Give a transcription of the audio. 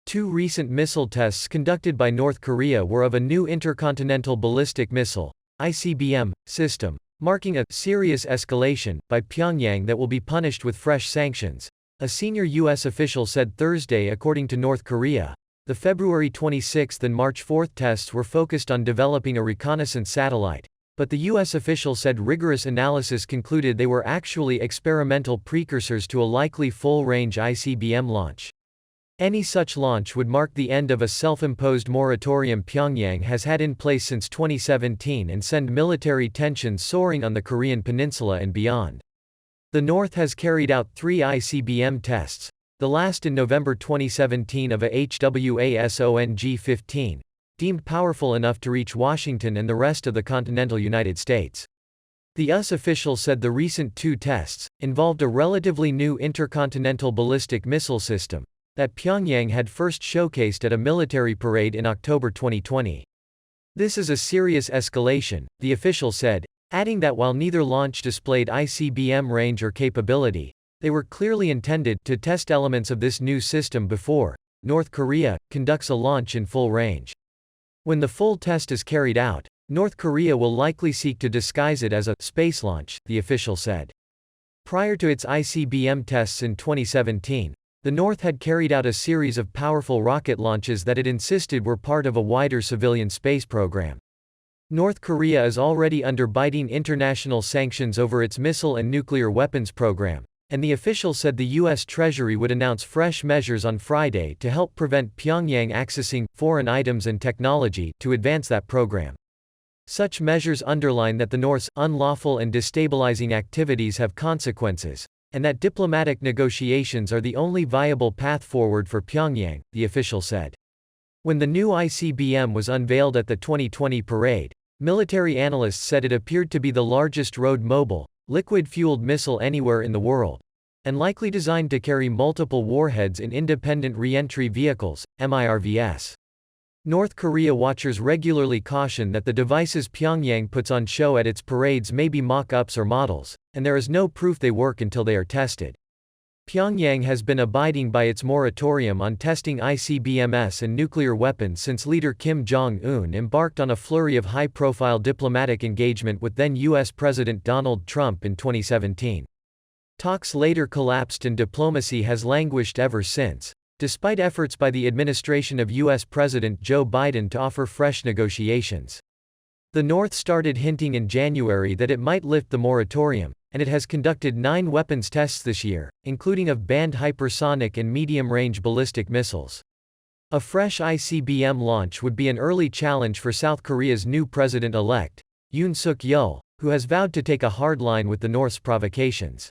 Two recent missile tests conducted by North Korea were of a new intercontinental ballistic missile (ICBM) system, marking a serious escalation by Pyongyang that will be punished with fresh sanctions, a senior U.S. official said Thursday. According to North Korea, the February 26 and March 4 tests were focused on developing a reconnaissance satellite, but the U.S. official said rigorous analysis concluded they were actually experimental precursors to a likely full-range ICBM launch. Any such launch would mark the end of a self-imposed moratorium Pyongyang has had in place since 2017 and send military tensions soaring on the Korean peninsula and beyond. The North has carried out 3 ICBM tests, the last in November 2017 of a HWASONG-15, deemed powerful enough to reach Washington and the rest of the continental United States. The US official said the recent 2 tests involved a relatively new intercontinental ballistic missile system that Pyongyang had first showcased at a military parade in October 2020. This is a serious escalation, the official said, adding that while neither launch displayed ICBM range or capability, they were clearly intended to test elements of this new system before North Korea conducts a launch in full range. When the full test is carried out, North Korea will likely seek to disguise it as a space launch, the official said. Prior to its ICBM tests in 2017, the North had carried out a series of powerful rocket launches that it insisted were part of a wider civilian space program. North Korea is already under biting international sanctions over its missile and nuclear weapons program, and the official said the U.S. Treasury would announce fresh measures on Friday to help prevent Pyongyang accessing foreign items and technology to advance that program. Such measures underline that the North's unlawful and destabilizing activities have consequences, and that diplomatic negotiations are the only viable path forward for Pyongyang, the official said. When the new ICBM was unveiled at the 2020 parade, military analysts said it appeared to be the largest road-mobile, liquid-fueled missile anywhere in the world, and likely designed to carry multiple warheads in independent re-entry vehicles, MIRVs. North Korea watchers regularly caution that the devices Pyongyang puts on show at its parades may be mock-ups or models, and there is no proof they work until they are tested. Pyongyang has been abiding by its moratorium on testing ICBMs and nuclear weapons since leader Kim Jong-un embarked on a flurry of high-profile diplomatic engagement with then U.S. President Donald Trump in 2017. Talks later collapsed and diplomacy has languished ever since, despite efforts by the administration of U.S. President Joe Biden to offer fresh negotiations. The North started hinting in January that it might lift the moratorium, and it has conducted 9 weapons tests this year, including of banned hypersonic and medium-range ballistic missiles. A fresh ICBM launch would be an early challenge for South Korea's new president-elect, Yoon Suk-yeol, who has vowed to take a hard line with the North's provocations.